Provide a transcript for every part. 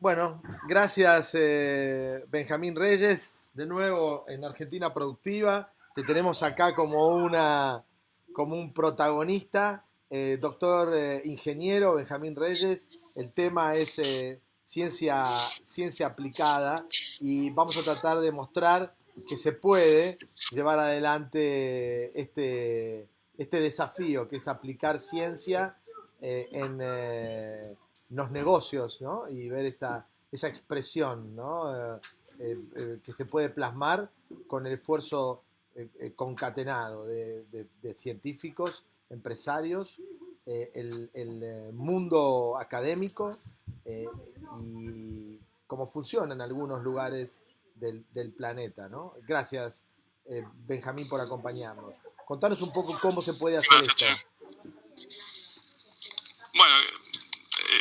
Bueno, gracias Benjamín Reyes, de nuevo en Argentina Productiva. Te tenemos acá como un protagonista, doctor ingeniero Benjamín Reyes. El tema es ciencia aplicada y vamos a tratar de mostrar que se puede llevar adelante este desafío, que es aplicar ciencia en los negocios, ¿no? Y ver esa expresión, ¿no? Que se puede plasmar con el esfuerzo concatenado de científicos, empresarios, el mundo académico eh, y cómo funciona en algunos lugares del planeta, ¿no? Gracias, Benjamín, por acompañarnos. Contanos un poco cómo se puede hacer Gracias, esto. Che. Bueno,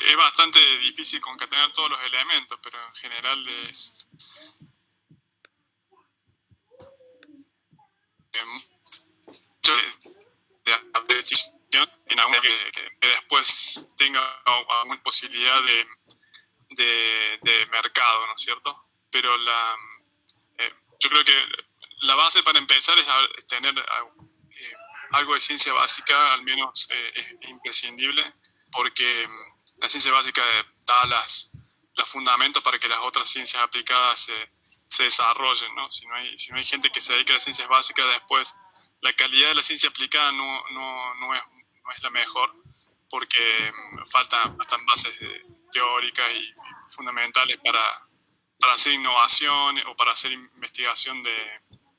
es bastante difícil concatenar todos los elementos, pero en general es mucho de repetición en algo que después tenga alguna posibilidad de mercado, ¿no es cierto? Pero yo creo que la base para empezar es tener algo de ciencia básica, al menos es imprescindible, porque la ciencia básica da los fundamentos para que las otras ciencias aplicadas se desarrollen, ¿no? Si no hay gente que se dedique a las ciencias básicas, después la calidad de la ciencia aplicada no es la mejor, porque faltan bases teóricas y fundamentales para hacer innovación o para hacer investigación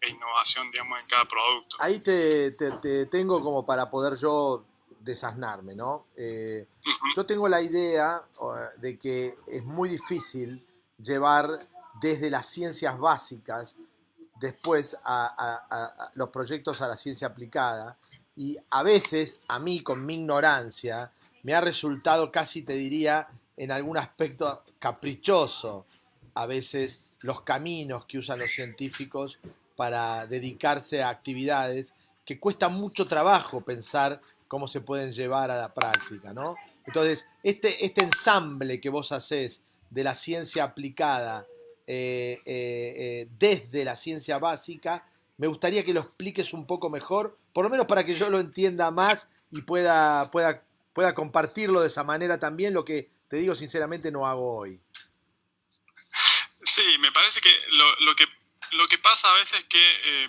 e innovación, digamos, en cada producto. Ahí te tengo como para poder yo desasnarme, ¿no? Yo tengo la idea de que es muy difícil llevar desde las ciencias básicas después a los proyectos a la ciencia aplicada y a veces a mí con mi ignorancia me ha resultado casi te diría en algún aspecto caprichoso a veces los caminos que usan los científicos para dedicarse a actividades que cuesta mucho trabajo pensar cómo se pueden llevar a la práctica, ¿no? Entonces, este ensamble que vos hacés de la ciencia aplicada desde la ciencia básica, me gustaría que lo expliques un poco mejor, por lo menos para que yo lo entienda más y pueda compartirlo de esa manera también, lo que te digo sinceramente no hago hoy. Sí, me parece que lo que pasa a veces es que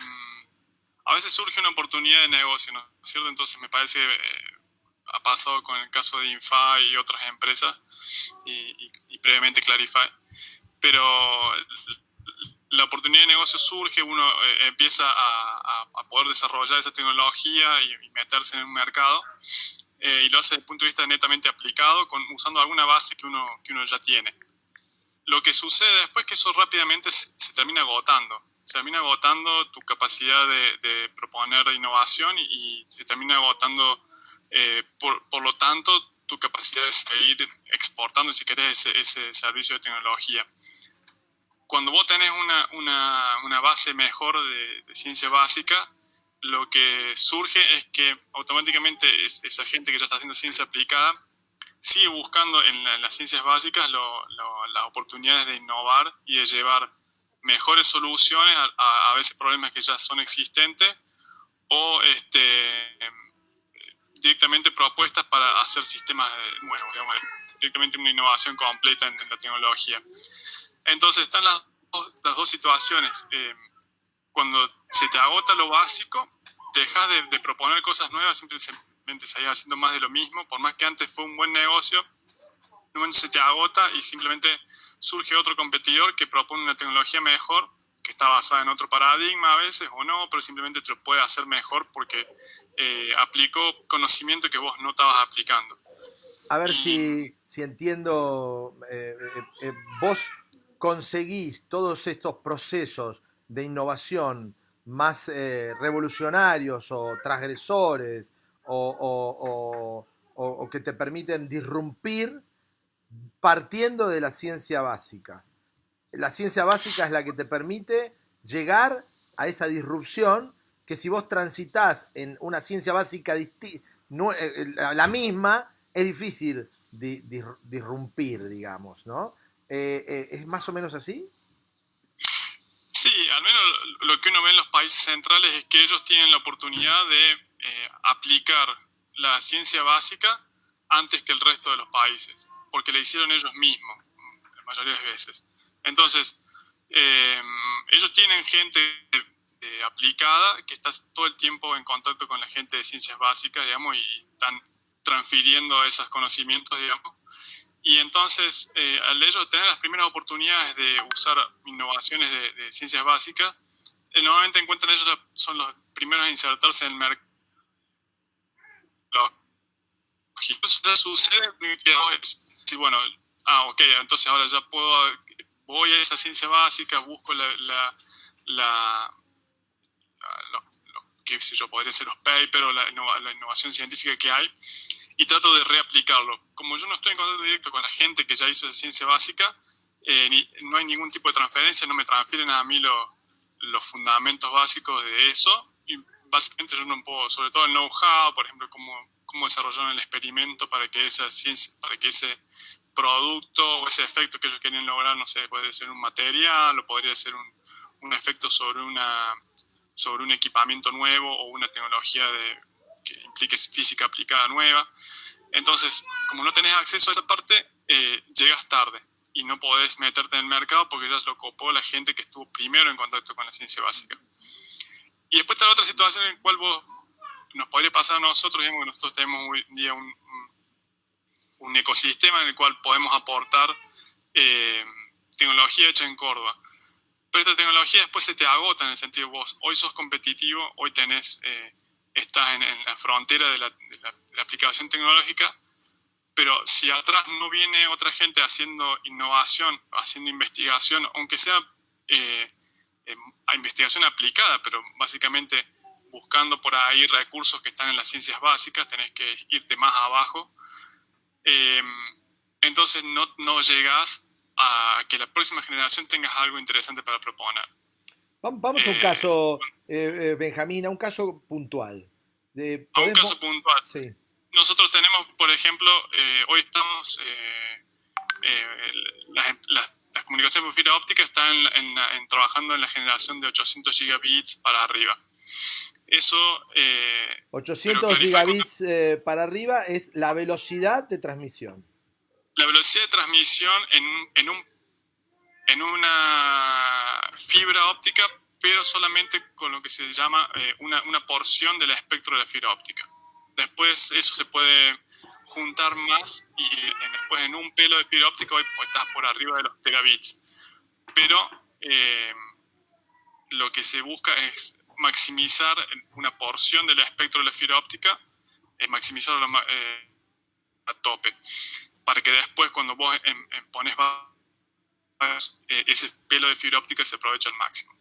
a veces surge una oportunidad de negocio, ¿no es cierto? Entonces me parece que ha pasado con el caso de Infa y otras empresas y previamente Clarify, pero la oportunidad de negocio surge, uno empieza a poder desarrollar esa tecnología y meterse en un mercado y lo hace desde el punto de vista netamente aplicado, usando alguna base que uno ya tiene. Lo que sucede después es que eso rápidamente se termina agotando. Se termina agotando tu capacidad de proponer innovación y se termina agotando, por lo tanto, tu capacidad de seguir exportando, si querés, ese servicio de tecnología. Cuando vos tenés una base mejor de ciencia básica, lo que surge es que automáticamente esa gente que ya está haciendo ciencia aplicada sigue buscando en las ciencias básicas las oportunidades de innovar y de llevar mejores soluciones a veces problemas que ya son existentes o directamente propuestas para hacer sistemas nuevos, digamos, directamente una innovación completa en la tecnología. Entonces están las dos situaciones. Cuando se te agota lo básico, te dejas de proponer cosas nuevas, simplemente seguís haciendo más de lo mismo, por más que antes fue un buen negocio, de momento se te agota y simplemente surge otro competidor que propone una tecnología mejor, que está basada en otro paradigma a veces o no, pero simplemente te lo puede hacer mejor porque aplicó conocimiento que vos no estabas aplicando. A ver Y si entiendo, vos conseguís todos estos procesos de innovación más revolucionarios o transgresores o que te permiten disrumpir partiendo de la ciencia básica. La ciencia básica es la que te permite llegar a esa disrupción que si vos transitas en una ciencia básica no, la misma, es difícil disrumpir, digamos, ¿no? ¿Es más o menos así? Sí, al menos lo que uno ve en los países centrales es que ellos tienen la oportunidad de aplicar la ciencia básica antes que el resto de los países, porque la hicieron ellos mismos, la mayoría de las veces. Entonces, ellos tienen gente aplicada que está todo el tiempo en contacto con la gente de ciencias básicas, digamos, y están transfiriendo esos conocimientos, digamos. Y entonces, al ellos tener las primeras oportunidades de usar innovaciones de ciencias básicas, normalmente encuentran ellos son los primeros a insertarse en el mercado. Eso ya sucede sí, bueno, ok, entonces ahora ya voy a esa ciencia básica, busco qué sé yo, podría ser los papers o la innovación científica que hay, y trato de reaplicarlo. Como yo no estoy en contacto directo con la gente que ya hizo esa ciencia básica, no hay ningún tipo de transferencia, no me transfieren a mí los fundamentos básicos de eso, y básicamente yo no puedo, sobre todo el know-how, por ejemplo, cómo desarrollaron el experimento para que esa ciencia, para que ese producto o ese efecto que ellos querían lograr, no sé, podría ser un material o podría ser un efecto sobre un equipamiento nuevo o una tecnología que implique física aplicada nueva. Entonces, como no tenés acceso a esa parte, llegas tarde y no podés meterte en el mercado porque ya se lo copó la gente que estuvo primero en contacto con la ciencia básica. Y después está la otra situación en la cual nos podría pasar a nosotros, digamos que nosotros tenemos hoy en día un ecosistema en el cual podemos aportar tecnología hecha en Córdoba. Pero esta tecnología después se te agota en el sentido vos hoy sos competitivo, hoy estás en la frontera de la aplicación tecnológica, pero si atrás no viene otra gente haciendo innovación, haciendo investigación, aunque sea a investigación aplicada, pero básicamente buscando por ahí recursos que están en las ciencias básicas, tenés que irte más abajo, entonces no llegas a que la próxima generación tengas algo interesante para proponer. Vamos a un caso, Benjamín, a un caso puntual. A un caso puntual. Sí. Nosotros tenemos, por ejemplo, hoy estamos, las comunicaciones por fibra óptica están trabajando en la generación de 800 gigabits para arriba. Eso... 800 gigabits para arriba es la velocidad de transmisión. La velocidad de transmisión en una fibra óptica, pero solamente con lo que se llama una porción del espectro de la fibra óptica. Después eso se puede juntar más y después en un pelo de fibra óptica hoy estás por arriba de los terabits. Pero lo que se busca es maximizar una porción del espectro de la fibra óptica, maximizarlo a tope, para que después cuando vos pones ese pelo de fibra óptica se aprovecha al máximo.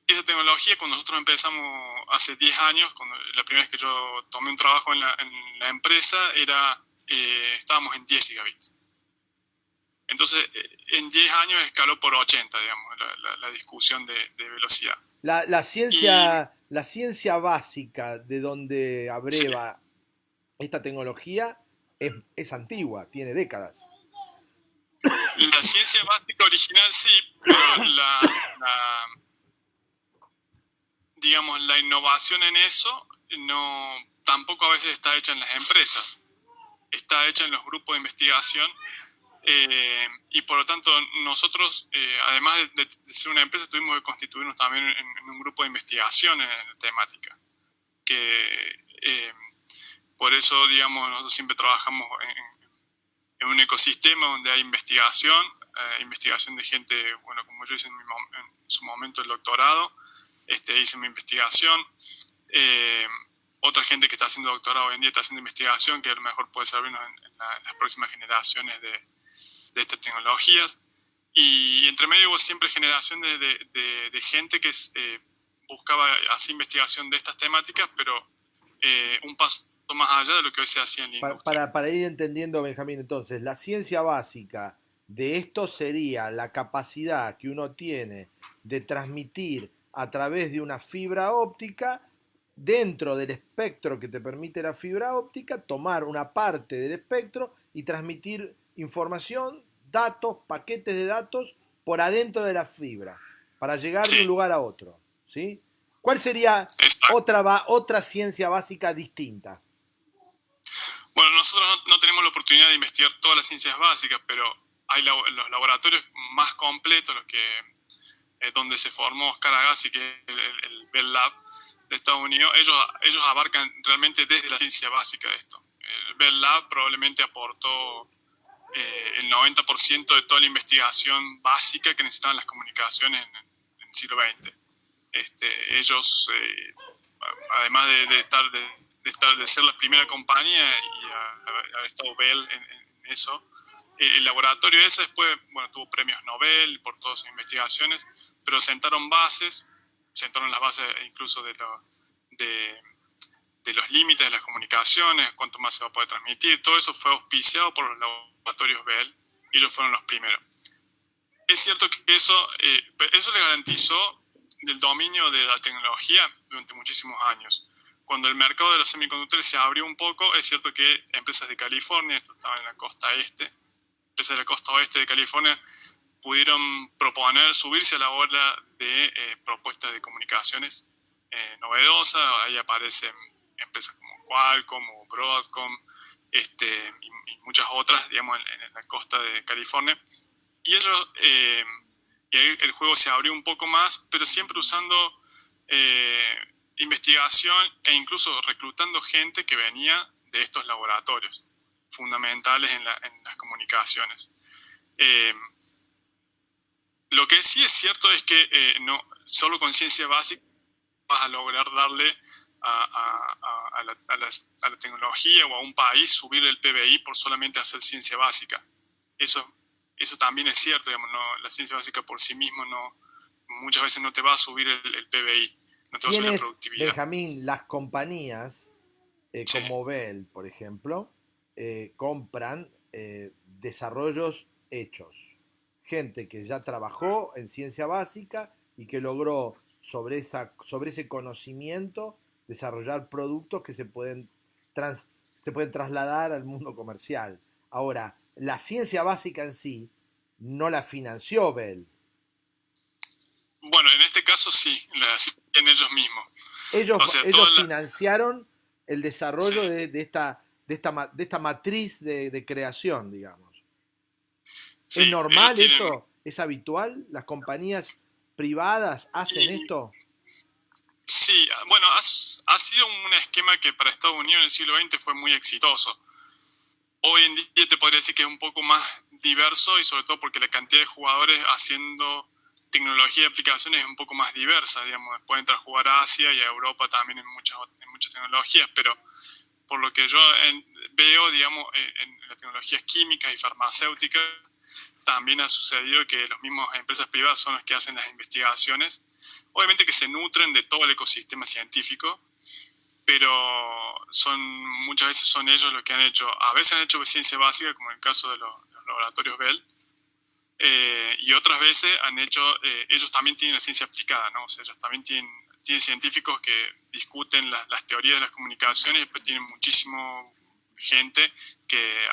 Esa tecnología, cuando nosotros empezamos hace 10 años, la primera vez que yo tomé un trabajo en la empresa, estábamos en 10 gigabits. Entonces, en 10 años escaló por 80, digamos, la discusión de velocidad. La ciencia básica de donde abreva esta tecnología es antigua, tiene décadas. La ciencia básica original sí, pero digamos, la innovación en eso tampoco a veces está hecha en las empresas, está hecha en los grupos de investigación, y por lo tanto nosotros, además de ser una empresa, tuvimos que constituirnos también en un grupo de investigación en la temática, por eso, digamos, nosotros siempre trabajamos en un ecosistema donde hay investigación de gente, bueno, como yo hice en su momento el doctorado, hice mi investigación, otra gente que está haciendo doctorado hoy en día está haciendo investigación que a lo mejor puede servirnos en las próximas generaciones de estas tecnologías, y entre medio hubo siempre generación de gente que buscaba hacer investigación de estas temáticas, pero un paso más allá de lo que hoy se hacía en la industria. Para ir entendiendo, Benjamín, entonces, la ciencia básica de esto sería la capacidad que uno tiene de transmitir a través de una fibra óptica dentro del espectro que te permite la fibra óptica, tomar una parte del espectro y transmitir información, datos, paquetes de datos por adentro de la fibra, para llegar de un Sí, lugar a otro. ¿Sí? ¿Cuál sería exacto. otra ciencia básica distinta? Bueno, nosotros no tenemos la oportunidad de investigar todas las ciencias básicas, pero hay los laboratorios más completos, los que donde se formó Oscar Agassi, que es el Bell Lab de Estados Unidos. Ellos abarcan realmente desde la ciencia básica de esto. El Bell Lab probablemente aportó el 90% de toda la investigación básica que necesitaban las comunicaciones en el siglo XX. Ellos, además de ser la primera compañía y haber estado Bell en eso, el laboratorio ese después, bueno, tuvo premios Nobel por todas sus investigaciones, pero sentaron las bases incluso de, de los límites de las comunicaciones, cuánto más se va a poder transmitir. Todo eso fue auspiciado por los laboratorios Bell y ellos fueron los primeros. Es cierto que eso le garantizó el dominio de la tecnología durante muchísimos años. Cuando el mercado de los semiconductores se abrió un poco, es cierto que empresas de California, esto estaba en la costa este, empresas de la costa oeste de California, pudieron subirse a la ola de propuestas de comunicaciones novedosas. Ahí aparecen empresas como Qualcomm o Broadcom, y muchas otras, digamos, en la costa de California. Y y ahí el juego se abrió un poco más, pero siempre usando investigación e incluso reclutando gente que venía de estos laboratorios fundamentales en las comunicaciones. Lo que sí es cierto es que no solo con ciencia básica vas a lograr darle a la tecnología o a un país subir el PBI por solamente hacer ciencia básica. Eso también es cierto, digamos, no, la ciencia básica por sí misma muchas veces no te va a subir el PBI, no te va a subir la ¿Quiénes, productividad. Benjamín, las compañías Sí. como Bell, por ejemplo, compran desarrollos hechos? Gente que ya trabajó en ciencia básica y que logró sobre ese conocimiento desarrollar productos que se pueden trasladar al mundo comercial. Ahora, la ciencia básica en sí no la financió Bell. Bueno, en este caso sí, la hacían ellos mismos. Ellos, O sea, ellos financiaron el sí, desarrollo de esta matriz de creación, digamos. ¿Es sí, ellos normal tienen. eso? ¿Es habitual? ¿Las compañías privadas hacen Y, esto? sí, bueno, ha sido un esquema que para Estados Unidos en el siglo XX fue muy exitoso. Hoy en día te podría decir que es un poco más diverso y sobre todo porque la cantidad de jugadores haciendo tecnología y aplicaciones es un poco más diversa, digamos. Pueden entrar a jugar a Asia y a Europa también en muchas tecnologías, pero por lo que yo veo, digamos, en las tecnologías químicas y farmacéuticas, también ha sucedido que las mismas empresas privadas son las que hacen las investigaciones. Obviamente que se nutren de todo el ecosistema científico, pero muchas veces son ellos los que han hecho, a veces han hecho ciencia básica, como en el caso de los laboratorios Bell, y otras veces ellos también tienen la ciencia aplicada, ¿no? O sea, ellos también tienen científicos que discuten las teorías de las comunicaciones y después tienen muchísimo gente que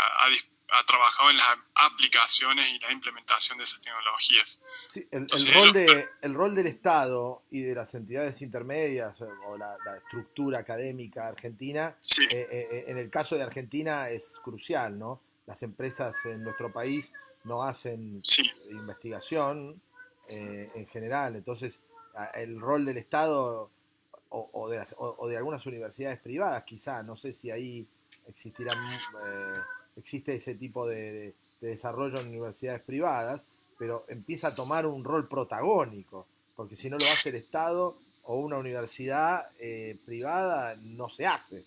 ha trabajado en las aplicaciones y la implementación de esas tecnologías. Sí, Entonces ellos, el rol del Estado y de las entidades intermedias o la estructura académica argentina, sí, en el caso de Argentina es crucial, ¿no? Las empresas en nuestro país no hacen sí, investigación en general, entonces el rol del Estado o de algunas universidades privadas, quizá, no sé si ahí existe ese tipo de desarrollo en universidades privadas, pero empieza a tomar un rol protagónico, porque si no lo hace el Estado o una universidad privada, no se hace.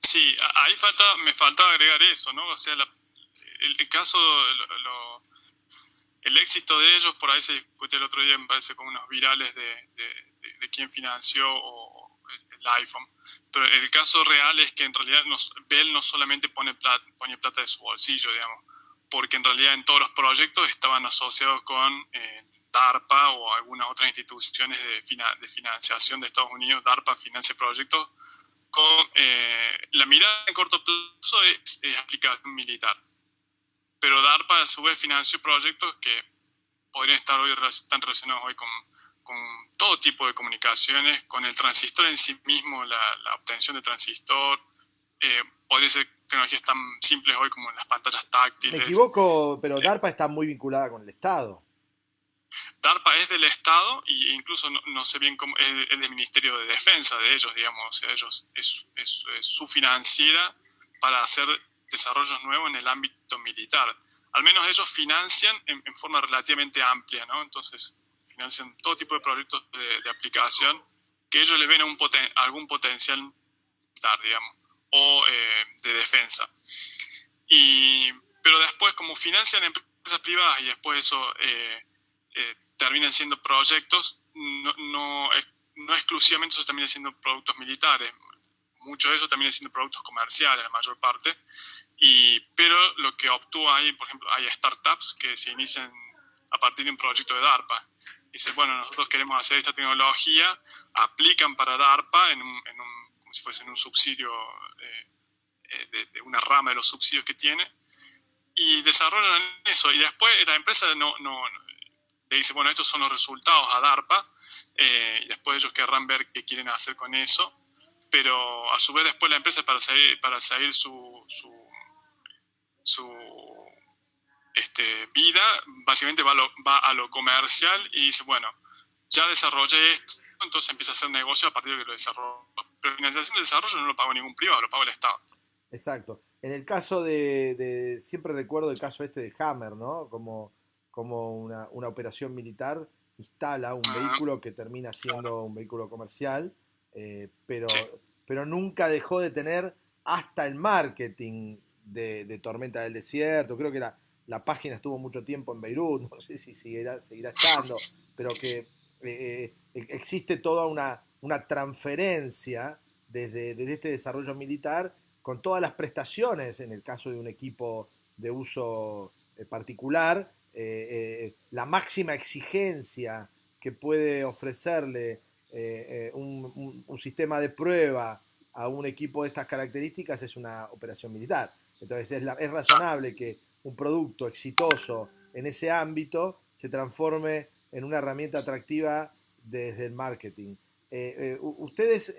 sí, ahí me falta agregar eso, ¿no? O sea, el caso, el éxito de ellos, por ahí se discute el otro día, me parece, con unos virales de quién financió el iPhone. Pero el caso real es que en realidad Bell no solamente pone plata de su bolsillo, digamos, porque en realidad en todos los proyectos estaban asociados con DARPA o algunas otras instituciones de financiación de Estados Unidos. DARPA financia proyectos con la mirada en corto plazo es aplicación militar. Pero DARPA a su vez financió proyectos que podrían estar hoy están relacionados hoy con todo tipo de comunicaciones, con el transistor en sí mismo, la obtención de transistor. Podría ser tecnologías tan simples hoy como las pantallas táctiles. Me equivoco, pero DARPA está muy vinculada con el Estado. DARPA es del Estado e incluso no sé bien cómo es del Ministerio de Defensa de ellos, digamos. O sea, ellos es su financiera para hacer desarrollos nuevos en el ámbito militar. Al menos ellos financian en forma relativamente amplia, ¿no? Entonces financian todo tipo de proyectos de aplicación que ellos le ven algún potencial militar, digamos, o de defensa. Pero después, como financian empresas privadas y después eso terminan siendo proyectos, no exclusivamente eso termina siendo productos militares. Mucho de eso termina siendo productos comerciales, la mayor parte. Pero lo que obtuvo ahí, por ejemplo, hay startups que se inician a partir de un proyecto de DARPA. Dicen, bueno, nosotros queremos hacer esta tecnología, aplican para DARPA como si fuese un subsidio, de una rama de los subsidios que tiene, y desarrollan eso. Y después la empresa le dice, bueno, estos son los resultados a DARPA, y después ellos querrán ver qué quieren hacer con eso. Pero a su vez después la empresa para seguir su vida, básicamente va a lo comercial y dice, bueno, ya desarrollé esto, entonces empieza a hacer negocio a partir de que lo desarrollo. Pero la financiación del desarrollo no lo paga ningún privado, lo paga el Estado. Exacto. En el caso siempre recuerdo el caso de Hammer, ¿no? Como una operación militar instala un vehículo que termina siendo un vehículo comercial, pero, Sí. pero nunca dejó de tener hasta el marketing de Tormenta del Desierto. Creo que la página estuvo mucho tiempo en Beirut, no sé si seguirá estando, pero que existe toda una transferencia desde este desarrollo militar con todas las prestaciones en el caso de un equipo de uso particular, la máxima exigencia que puede ofrecerle un sistema de prueba a un equipo de estas características es una operación militar. Entonces es razonable que un producto exitoso en ese ámbito se transforme en una herramienta atractiva desde el marketing. ¿Ustedes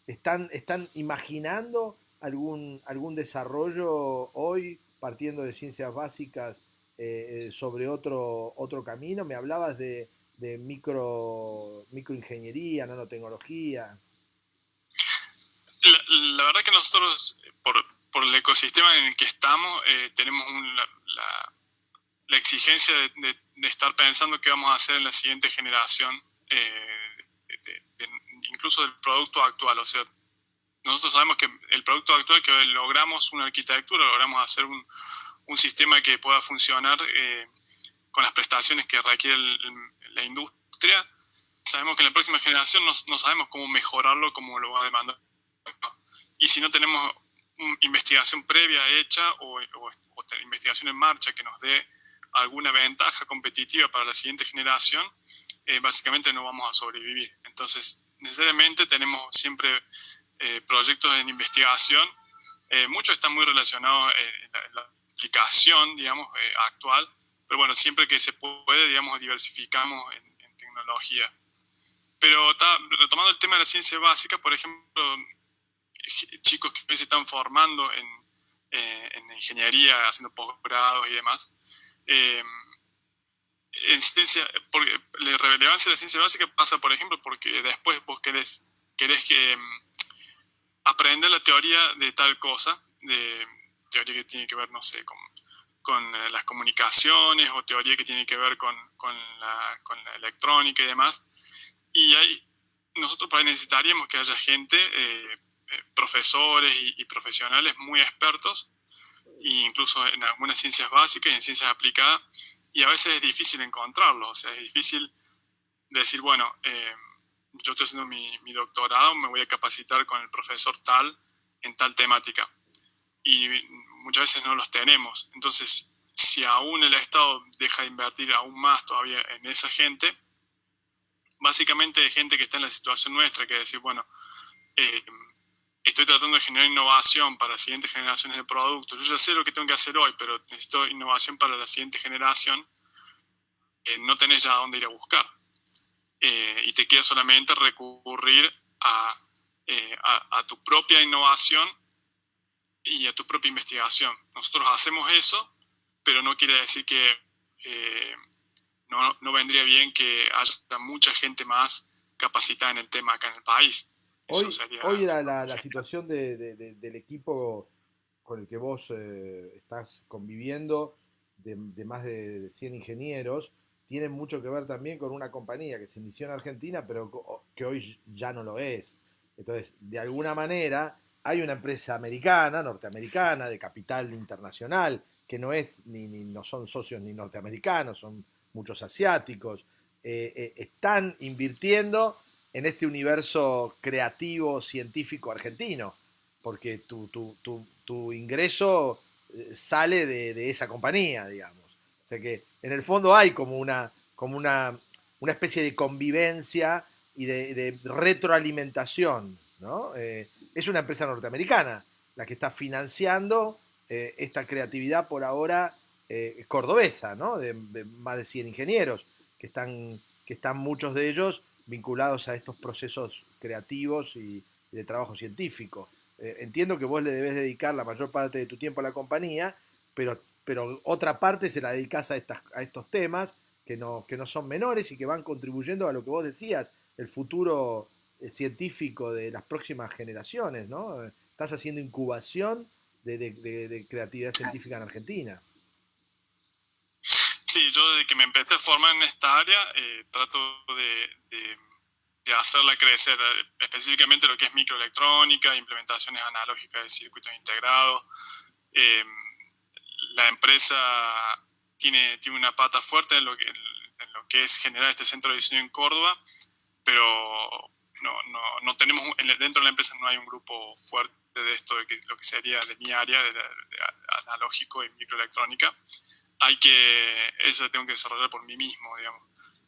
están imaginando algún desarrollo hoy partiendo de ciencias básicas sobre otro camino? Me hablabas de microingeniería, nanotecnología. La verdad que nosotros, por el ecosistema en el que estamos, tenemos la exigencia de estar pensando qué vamos a hacer en la siguiente generación, incluso del producto actual. O sea, nosotros sabemos que el producto actual, que logramos una arquitectura, logramos hacer un sistema que pueda funcionar con las prestaciones que requiere la industria. Sabemos que en la próxima generación no sabemos cómo mejorarlo, cómo lo va a demandar. Y si no tenemos investigación previa hecha o investigación en marcha que nos dé alguna ventaja competitiva para la siguiente generación, básicamente no vamos a sobrevivir. Entonces, necesariamente tenemos siempre proyectos en investigación. Muchos están muy relacionados en la aplicación, digamos, actual, pero bueno, siempre que se puede, digamos, diversificamos en tecnología. Pero retomando el tema de la ciencia básica, por ejemplo, chicos que hoy se están formando en ingeniería, haciendo posgrados y demás, en ciencia, porque la relevancia de la ciencia básica pasa, por ejemplo, porque después vos querés aprender la teoría de tal cosa, de teoría que tiene que ver, no sé, con las comunicaciones o teoría que tiene que ver con la electrónica y demás. Y ahí nosotros necesitaríamos que haya gente, profesores y profesionales muy expertos, e incluso en algunas ciencias básicas y en ciencias aplicadas, y a veces es difícil encontrarlos. O sea, es difícil decir, bueno, yo estoy haciendo mi doctorado, me voy a capacitar con el profesor tal en tal temática. Y muchas veces no los tenemos. Entonces, si si aún el Estado deja de invertir aún más todavía en esa gente, básicamente hay gente que está en la situación nuestra, que es decir, bueno, estoy tratando de generar innovación para las siguientes generaciones de productos. Yo ya sé lo que tengo que hacer hoy, pero necesito innovación para la siguiente generación. No tenés ya a dónde ir a buscar. Y te queda solamente recurrir a tu propia innovación y a tu propia investigación. Nosotros hacemos eso, pero no quiere decir que no vendría bien que haya mucha gente más capacitada en el tema acá en el país. Eso sería Hoy la situación del equipo con el que vos estás conviviendo, de más de 100 ingenieros, tiene mucho que ver también con una compañía que se inició en Argentina, pero que hoy ya no lo es. Entonces, de alguna manera, hay una empresa americana, norteamericana, de capital internacional, que no es no son socios ni norteamericanos, son muchos asiáticos, están invirtiendo en este universo creativo, científico argentino, porque tu ingreso sale de esa compañía, digamos. O sea que en el fondo hay una especie de convivencia y de retroalimentación, ¿no? Es una empresa norteamericana la que está financiando esta creatividad por ahora cordobesa, ¿no? De más de 100 ingenieros que están muchos de ellos vinculados a estos procesos creativos y de trabajo científico. Entiendo que vos le debes dedicar la mayor parte de tu tiempo a la compañía, pero otra parte se la dedicás a estos temas que no son menores y que van contribuyendo a lo que vos decías, el futuro científico de las próximas generaciones, ¿no? Estás haciendo incubación de creatividad científica en Argentina. Sí, yo desde que me empecé a formar en esta área trato de hacerla crecer, específicamente lo que es microelectrónica, implementaciones analógicas de circuitos integrados. Eh, la empresa tiene una pata fuerte en lo que es generar este centro de diseño en Córdoba, pero no tenemos, dentro de la empresa no hay un grupo fuerte de esto, de lo que sería de mi área, de analógico y microelectrónica. Eso tengo que desarrollar por mí mismo, digamos.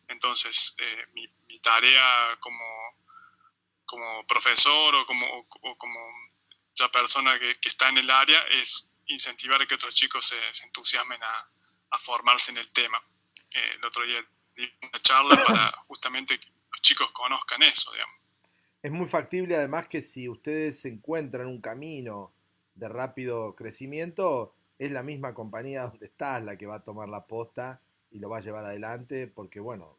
Entonces, mi tarea como profesor o como ya persona que está en el área es incentivar a que otros chicos se entusiasmen a formarse en el tema. El otro día di una charla para justamente que los chicos conozcan eso, digamos. Es muy factible además que si ustedes encuentran un camino de rápido crecimiento, es la misma compañía donde estás la que va a tomar la posta y lo va a llevar adelante porque, bueno,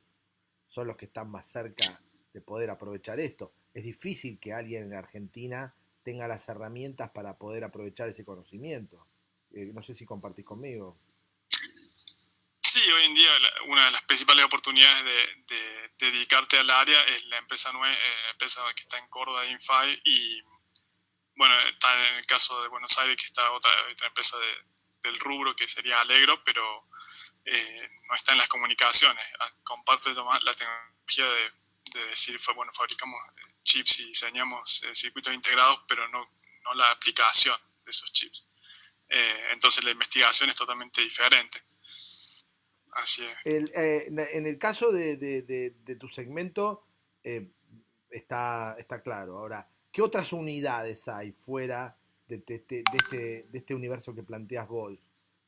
son los que están más cerca de poder aprovechar esto. Es difícil que alguien en Argentina tenga las herramientas para poder aprovechar ese conocimiento. No sé si compartís conmigo. Sí, hoy en día una de las principales oportunidades de dedicarte al área es la empresa empresa que está en Córdoba, Infy, y bueno, está en el caso de Buenos Aires, que está otra empresa del rubro que sería Allegro, pero no está en las comunicaciones. Comparte la tecnología de decir, bueno, fabricamos chips y diseñamos circuitos integrados, pero no la aplicación de esos chips. Entonces la investigación es totalmente diferente. Así es. En el caso de tu segmento, eh, está claro. Ahora, ¿qué otras unidades hay fuera de este universo que planteas vos?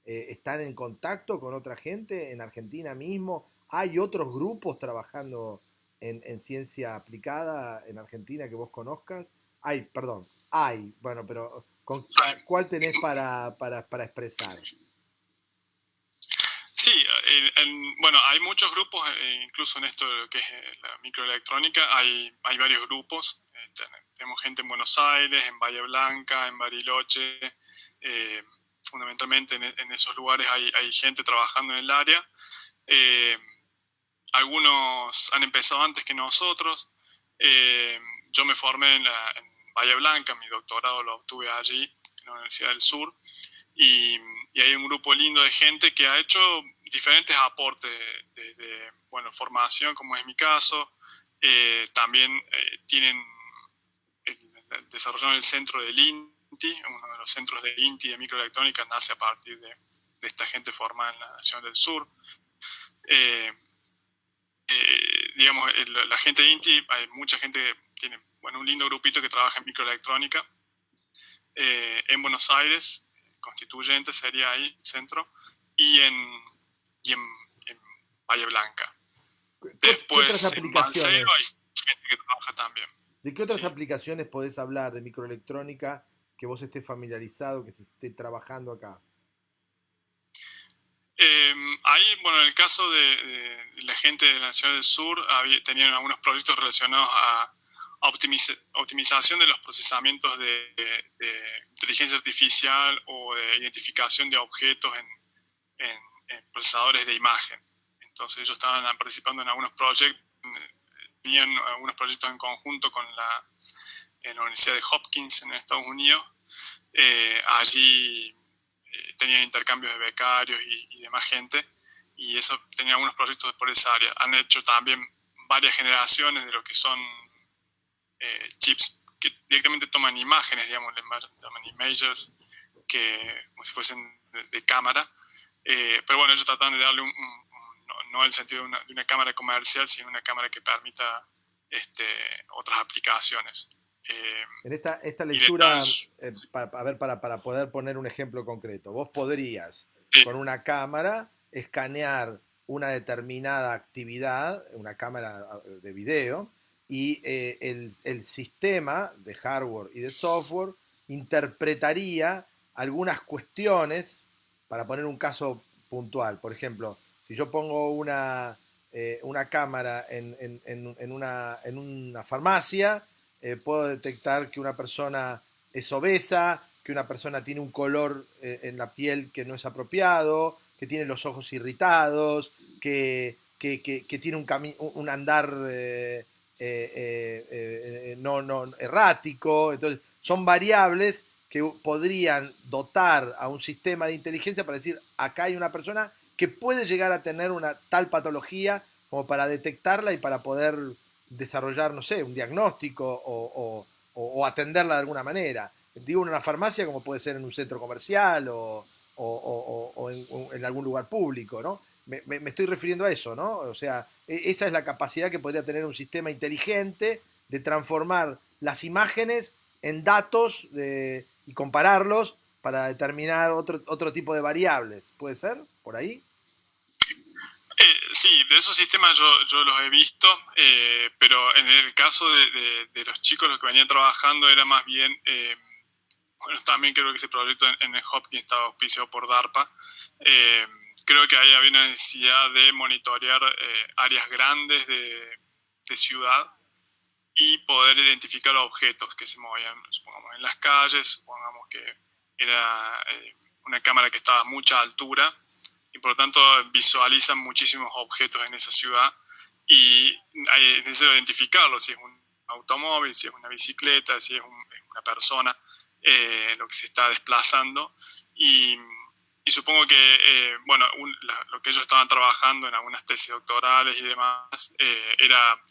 ¿Están en contacto con otra gente en Argentina mismo? ¿Hay otros grupos trabajando en ciencia aplicada en Argentina que vos conozcas? Bueno, pero ¿cuál tenés para expresar? Sí, bueno, hay muchos grupos, incluso en esto de lo que es la microelectrónica, hay varios grupos. Tenemos gente en Buenos Aires, en Bahía Blanca, en Bariloche. Fundamentalmente en esos lugares hay gente trabajando en el área. Algunos han empezado antes que nosotros. Yo me formé en Bahía Blanca, mi doctorado lo obtuve allí, en la Universidad del Sur. Y hay un grupo lindo de gente que ha hecho diferentes aportes de bueno, formación, como es mi caso. También desarrollaron el centro del INTI, uno de los centros del INTI de microelectrónica nace a partir esta gente formada en la Nación del Sur. Digamos, la gente de INTI, hay mucha gente que tiene un lindo grupito que trabaja en microelectrónica. En Buenos Aires, Constituyente sería ahí, centro, y en Bahía Blanca. Después, en Balseiro hay gente que trabaja también. ¿De qué otras aplicaciones podés hablar de microelectrónica que vos estés familiarizado, que se esté trabajando acá? Ahí, en el caso de la gente de la Nación del Sur, tenían algunos proyectos relacionados a optimización de los procesamientos de inteligencia artificial o de identificación de objetos en procesadores de imagen. Entonces ellos estaban participando en algunos proyectos, tenían algunos proyectos en conjunto con la Universidad de Hopkins en Estados Unidos. Allí tenían intercambios de becarios y demás gente, y eso tenía algunos proyectos por esa área. Han hecho también varias generaciones de lo que son chips que directamente toman imágenes, digamos, llaman imagers, como si fuesen de cámara, pero ellos tratan de darle no el sentido de una cámara comercial, sino una cámara que permita otras aplicaciones. En esta lectura, para poder poner un ejemplo concreto, vos podrías, con una cámara, escanear una determinada actividad, una cámara de video, y el sistema de hardware y de software interpretaría algunas cuestiones, para poner un caso puntual. Por ejemplo, si yo pongo una cámara en una farmacia, puedo detectar que una persona es obesa, que una persona tiene un color en la piel que no es apropiado, que tiene los ojos irritados, que tiene un andar no errático. Entonces, son variables que podrían dotar a un sistema de inteligencia para decir, acá hay una persona que puede llegar a tener una tal patología como para detectarla y para poder desarrollar, no sé, un diagnóstico o atenderla de alguna manera. Digo, en una farmacia como puede ser en un centro comercial o en algún lugar público, ¿no? Me estoy refiriendo a eso, ¿no? O sea, esa es la capacidad que podría tener un sistema inteligente de transformar las imágenes en datos y compararlos para determinar otro tipo de variables. ¿Puede ser? ¿Por ahí? Sí, de esos sistemas yo los he visto, pero en el caso de los chicos los que venían trabajando era más bien, también creo que ese proyecto en el Hopkins estaba auspiciado por DARPA. Creo que ahí había una necesidad de monitorear áreas grandes de ciudad y poder identificar objetos que se movían, supongamos, en las calles, supongamos que era una cámara que estaba a mucha altura, y por lo tanto visualizan muchísimos objetos en esa ciudad y es necesario identificarlo, si es un automóvil, si es una bicicleta, si es una persona, lo que se está desplazando. Y supongo que, lo que ellos estaban trabajando en algunas tesis doctorales y demás, era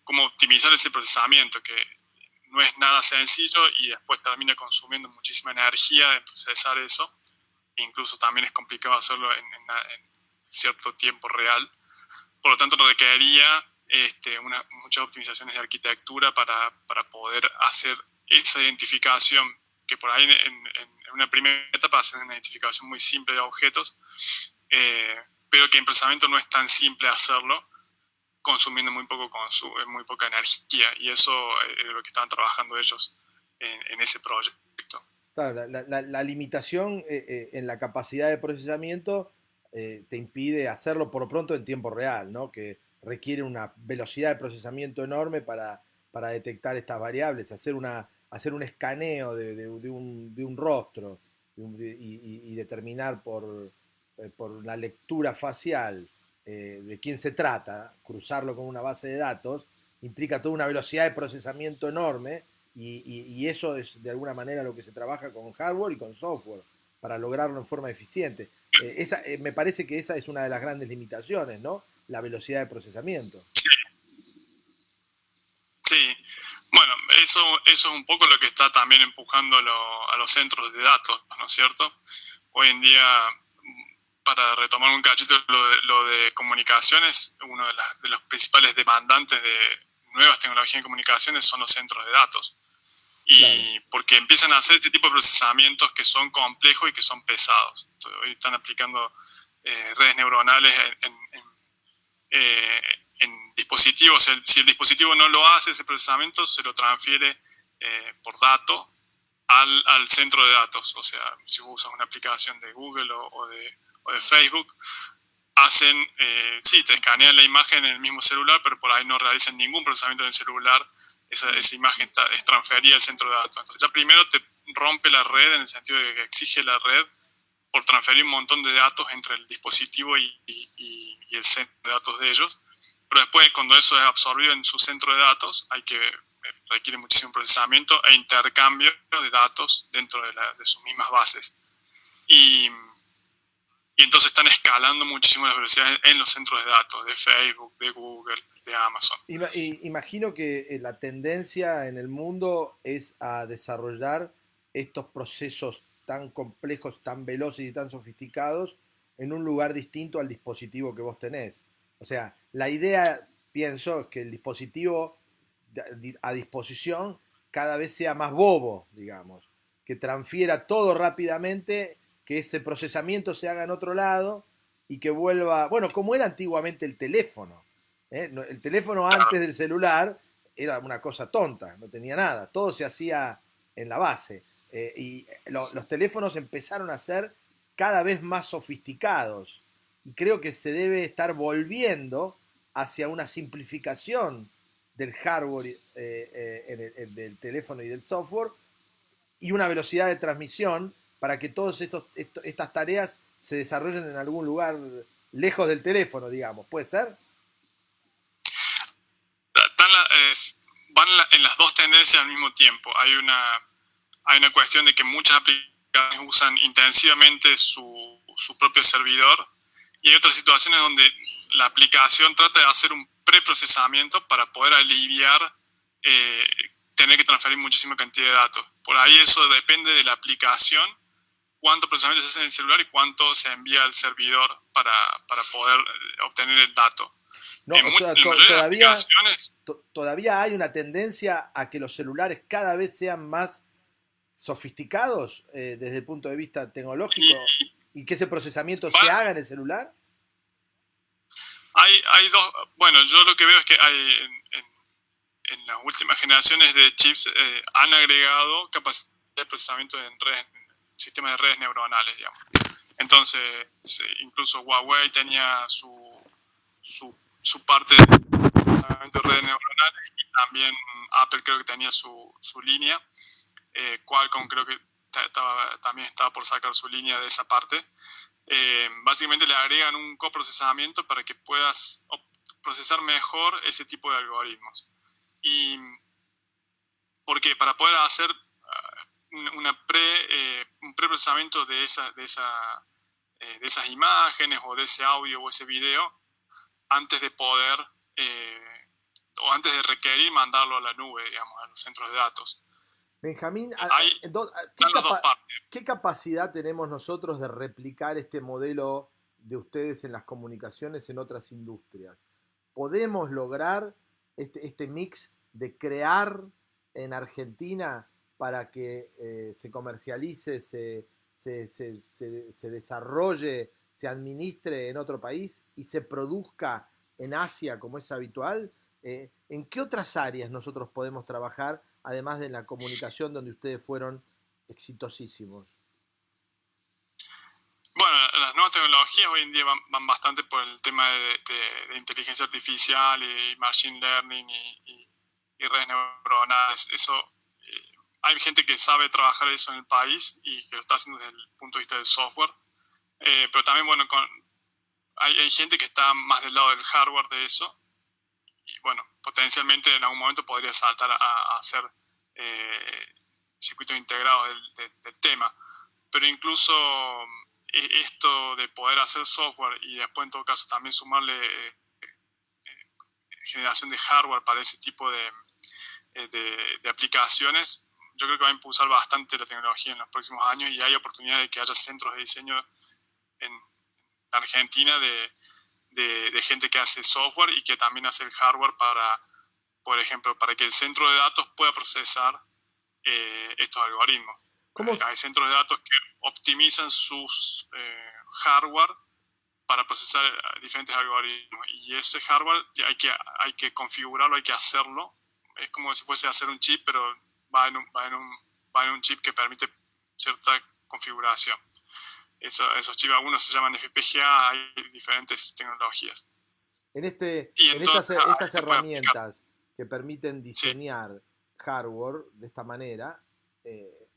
cómo optimizar ese procesamiento, que no es nada sencillo y después termina consumiendo muchísima energía en procesar eso. Incluso también es complicado hacerlo en cierto tiempo real. Por lo tanto, requeriría muchas optimizaciones de arquitectura para poder hacer esa identificación, que por ahí en una primera etapa hacen una identificación muy simple de objetos, pero que en procesamiento no es tan simple hacerlo, consumiendo muy poca energía, y eso es lo que estaban trabajando ellos en ese proyecto. Claro, la limitación en la capacidad de procesamiento te impide hacerlo por lo pronto en tiempo real, ¿no? Que requiere una velocidad de procesamiento enorme para detectar estas variables, hacer un escaneo de un rostro y determinar por la lectura facial de quién se trata, cruzarlo con una base de datos, implica toda una velocidad de procesamiento enorme. Y eso es de alguna manera lo que se trabaja con hardware y con software para lograrlo en forma eficiente. Me parece que esa es una de las grandes limitaciones, ¿no? La velocidad de procesamiento. Sí. Sí. Bueno, eso es un poco lo que está también empujando a los centros de datos, ¿no es cierto? Hoy en día para retomar un cachito lo de comunicaciones, uno de los principales demandantes de nuevas tecnologías de comunicaciones son los centros de datos. Y claro, porque empiezan a hacer ese tipo de procesamientos que son complejos y que son pesados. Entonces, hoy están aplicando redes neuronales en dispositivos. Si el dispositivo no lo hace, ese procesamiento se lo transfiere por dato al centro de datos. O sea, si usas una aplicación de Google o de Facebook, sí, te escanean la imagen en el mismo celular, pero por ahí no realizan ningún procesamiento en el celular. Esa imagen es transferida al centro de datos. Entonces ya primero te rompe la red, en el sentido de que exige la red por transferir un montón de datos entre el dispositivo y el centro de datos de ellos. Pero después, cuando eso es absorbido en su centro de datos, requiere muchísimo procesamiento e intercambio de datos dentro de sus mismas bases. Y entonces están escalando muchísimo las velocidades en los centros de datos de Facebook, de Google, de Amazon. Imagino que la tendencia en el mundo es a desarrollar estos procesos tan complejos, tan veloces y tan sofisticados en un lugar distinto al dispositivo que vos tenés. O sea, la idea, pienso, es que el dispositivo a disposición cada vez sea más bobo, digamos, que transfiera todo rápidamente, que ese procesamiento se haga en otro lado y que vuelva, bueno, como era antiguamente el teléfono. El teléfono antes del celular era una cosa tonta, no tenía nada, todo se hacía en la base. Y los teléfonos empezaron a ser cada vez más sofisticados y creo que se debe estar volviendo hacia una simplificación del hardware del teléfono y del software y una velocidad de transmisión para que todas estas tareas se desarrollen en algún lugar lejos del teléfono, digamos. ¿Puede ser? Van en las dos tendencias al mismo tiempo. Hay una cuestión de que muchas aplicaciones usan intensivamente su propio servidor, y hay otras situaciones donde la aplicación trata de hacer un preprocesamiento para poder aliviar tener que transferir muchísima cantidad de datos. Por ahí eso depende de la aplicación, cuánto procesamiento se hace en el celular y cuánto se envía al servidor para poder obtener el dato. No, todavía hay una tendencia a que los celulares cada vez sean más sofisticados desde el punto de vista tecnológico y que ese procesamiento se haga en el celular. Hay dos, bueno, yo lo que veo es que hay en las últimas generaciones de chips han agregado capacidad de procesamiento en sistemas de redes neuronales, digamos. Entonces, incluso Huawei tenía su parte de procesamiento de redes neuronales, y también Apple creo que tenía su línea. Qualcomm creo que también estaba por sacar su línea de esa parte. Básicamente le agregan un coprocesamiento para que puedas procesar mejor ese tipo de algoritmos. Y porque para poder hacer un preprocesamiento de esas imágenes o de ese audio o ese video, antes de poder o antes de requerir mandarlo a la nube, digamos, a los centros de datos. Benjamín, ¿qué capacidad tenemos nosotros de replicar este modelo de ustedes en las comunicaciones en otras industrias? ¿Podemos lograr este mix de crear en Argentina para que se comercialice, se desarrolle, se administre en otro país y se produzca en Asia como es habitual? ¿En qué otras áreas nosotros podemos trabajar, además de la comunicación, donde ustedes fueron exitosísimos? Bueno, las nuevas tecnologías hoy en día van bastante por el tema de inteligencia artificial y machine learning y redes neuronales. Eso, hay gente que sabe trabajar eso en el país y que lo está haciendo desde el punto de vista del software. Pero también, bueno, hay gente que está más del lado del hardware de eso. Y bueno, potencialmente en algún momento podría saltar a hacer circuitos integrados del tema. Pero incluso esto de poder hacer software y después en todo caso también sumarle generación de hardware para ese tipo de aplicaciones, yo creo que va a impulsar bastante la tecnología en los próximos años, y hay oportunidad de que haya centros de diseño en Argentina de gente que hace software y que también hace el hardware para, por ejemplo, para que el centro de datos pueda procesar estos algoritmos. Hay centros de datos que optimizan sus hardware para procesar diferentes algoritmos, y ese hardware hay que configurarlo, hay que hacerlo. Es como si fuese a hacer un chip, pero va en un chip que permite cierta configuración. Esos chips, algunos se llaman FPGA, hay diferentes tecnologías. Estas herramientas que permiten diseñar hardware de esta manera,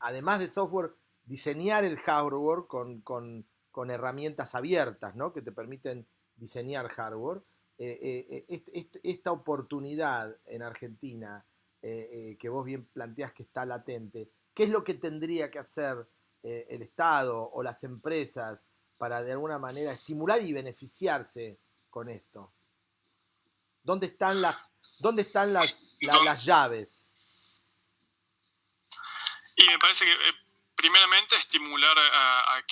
además de software, diseñar el hardware con herramientas abiertas, ¿no? Que te permiten diseñar hardware. Esta oportunidad en Argentina, que vos bien planteás que está latente, ¿qué es lo que tendría que hacer el Estado o las empresas para de alguna manera estimular y beneficiarse con esto? ¿Dónde están las llaves? Y me parece que primeramente estimular a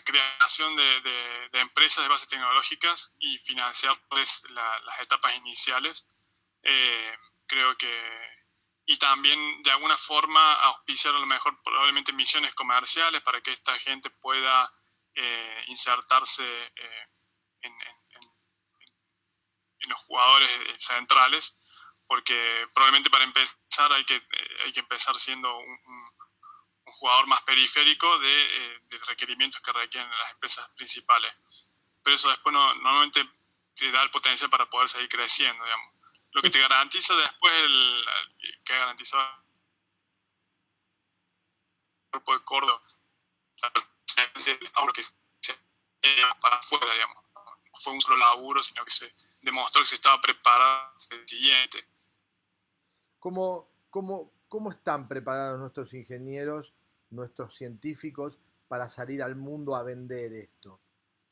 creación de empresas de bases tecnológicas y financiarles las etapas iniciales. Creo que, y también de alguna forma auspiciar a lo mejor probablemente misiones comerciales para que esta gente pueda insertarse en los jugadores centrales, porque probablemente para empezar hay que empezar siendo un jugador más periférico de requerimientos que requieren las empresas principales. Pero eso después normalmente te da el potencial para poder seguir creciendo, digamos. Lo que te garantiza después, que ha garantizado el cuerpo de Córdoba, ahora que se para afuera, digamos. No fue un solo laburo, sino que se demostró que se estaba preparado el siguiente. ¿Cómo están preparados nuestros ingenieros, nuestros científicos para salir al mundo a vender esto?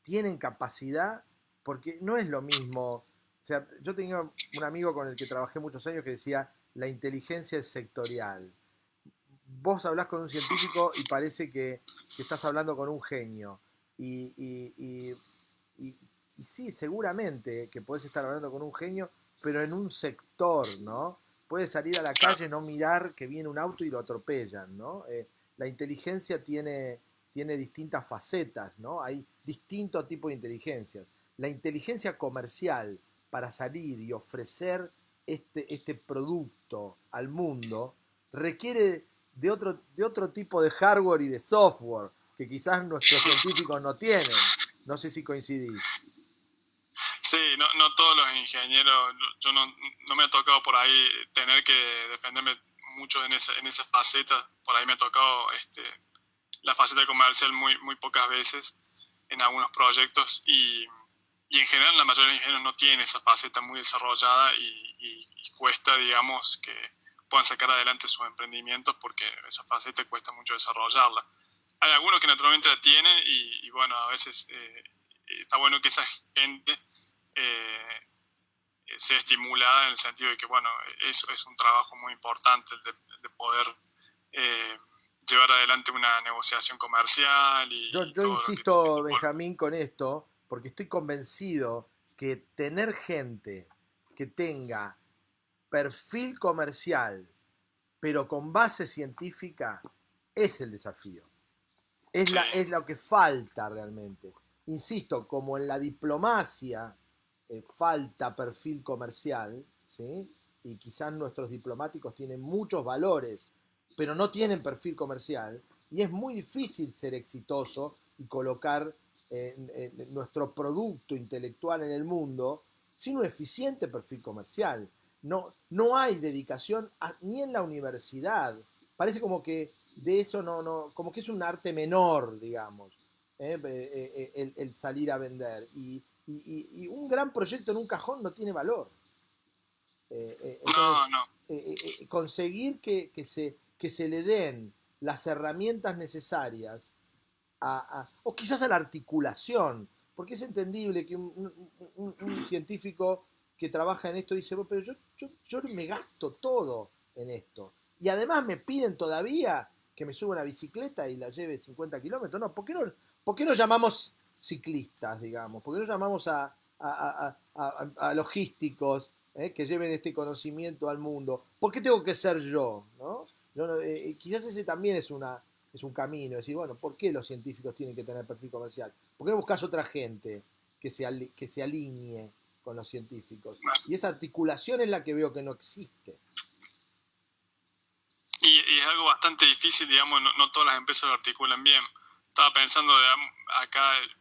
¿Tienen capacidad? Porque no es lo mismo. O sea, yo tenía un amigo con el que trabajé muchos años que decía, la inteligencia es sectorial. Vos hablás con un científico y parece que estás hablando con un genio. Y sí, seguramente que podés estar hablando con un genio, pero en un sector, ¿no? Puedes salir a la calle, no mirar que viene un auto y lo atropellan, ¿no? La inteligencia tiene distintas facetas, ¿no? Hay distintos tipos de inteligencias. La inteligencia comercial para salir y ofrecer este producto al mundo requiere de otro tipo de hardware y de software que quizás nuestros científicos no tienen. No sé si coincidís. Sí, no todos los ingenieros, yo no me ha tocado por ahí tener que defenderme mucho en esa faceta. Por ahí me ha tocado la faceta comercial muy pocas veces en algunos proyectos, y en general la mayoría de los ingenieros no tienen esa faceta muy desarrollada, y cuesta, digamos, que puedan sacar adelante sus emprendimientos porque esa faceta cuesta mucho desarrollarla. Hay algunos que naturalmente la tienen y bueno, a veces está bueno que esa gente sea estimulada, en el sentido de que, bueno, eso es un trabajo muy importante, el de poder llevar adelante una negociación comercial. Yo insisto, Benjamín, con esto, porque estoy convencido que tener gente que tenga perfil comercial, pero con base científica, es el desafío. Es lo que falta realmente. Insisto, como en la diplomacia falta perfil comercial, ¿sí? Y quizás nuestros diplomáticos tienen muchos valores, pero no tienen perfil comercial, y es muy difícil ser exitoso y colocar nuestro producto intelectual en el mundo sin un eficiente perfil comercial. No hay dedicación ni en la universidad. Parece como que de eso como que es un arte menor, digamos, el salir a vender. Y un gran proyecto en un cajón no tiene valor. Entonces, conseguir que se le den las herramientas necesarias o quizás a la articulación, porque es entendible que un científico que trabaja en esto dice, pero yo me gasto todo en esto, y además me piden todavía que me suba una bicicleta y la lleve 50 kilómetros. No, ¿por qué nos llamamos ciclistas, digamos? ¿Por qué no llamamos a logísticos que lleven este conocimiento al mundo? ¿Por qué tengo que ser yo? ¿No? Quizás ese también es un camino, es decir, bueno, ¿por qué los científicos tienen que tener perfil comercial? ¿Por qué no buscas otra gente que se alinee con los científicos? Y esa articulación es la que veo que no existe. Y es algo bastante difícil, digamos, no todas las empresas lo articulan bien. Estaba pensando acá el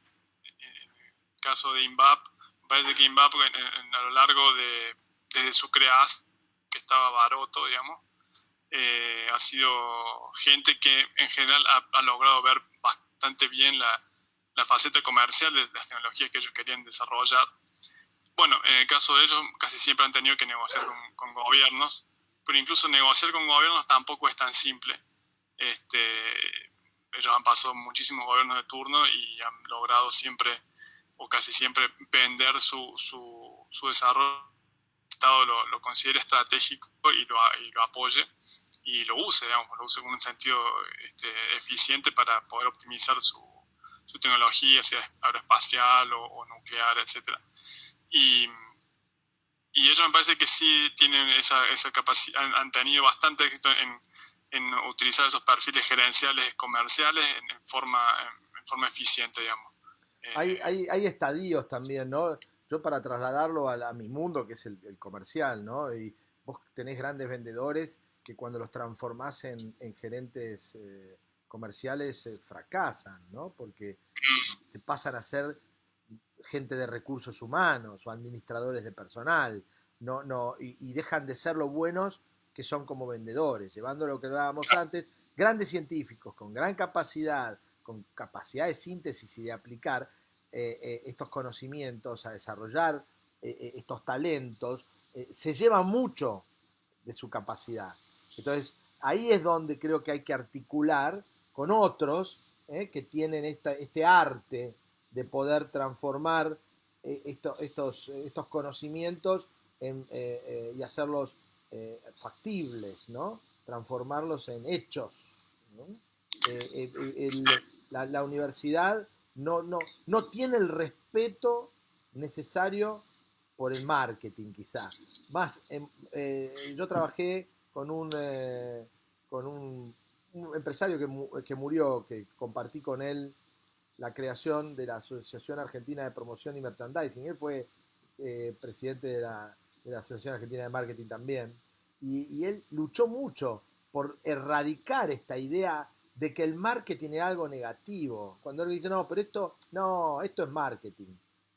caso de INVAP. Me parece que INVAP a lo largo desde su creación, que estaba Baroto, digamos, ha sido gente que en general ha logrado ver bastante bien la faceta comercial de las tecnologías que ellos querían desarrollar. Bueno, en el caso de ellos casi siempre han tenido que negociar con gobiernos, pero incluso negociar con gobiernos tampoco es tan simple. Ellos han pasado muchísimos gobiernos de turno y han logrado siempre, o casi siempre, vender su desarrollo. El Estado lo considere estratégico y lo apoye y lo use, digamos, lo use con un sentido eficiente para poder optimizar su tecnología, sea aeroespacial o nuclear, etc. Y ellos me parece que sí tienen esa capacidad, han tenido bastante éxito en utilizar esos perfiles gerenciales comerciales en forma eficiente, digamos. Hay estadios también, ¿no? Yo para trasladarlo a mi mundo, que es el comercial, ¿no? Y vos tenés grandes vendedores que cuando los transformás en gerentes comerciales fracasan, ¿no? Porque te pasan a ser gente de recursos humanos o administradores de personal, y dejan de ser lo buenos que son como vendedores, llevando lo que hablábamos antes, grandes científicos con capacidad de síntesis y de aplicar estos conocimientos, a desarrollar estos talentos, se lleva mucho de su capacidad. Entonces, ahí es donde creo que hay que articular con otros que tienen este arte de poder transformar estos conocimientos y hacerlos factibles, ¿no? Transformarlos en hechos, ¿no? La universidad no tiene el respeto necesario por el marketing, quizá. Más, yo trabajé con un empresario que murió, que compartí con él la creación de la Asociación Argentina de Promoción y Merchandising. Él fue presidente de la Asociación Argentina de Marketing también. Y él luchó mucho por erradicar esta idea de que el marketing era algo negativo. Cuando él dice, no, pero esto es marketing.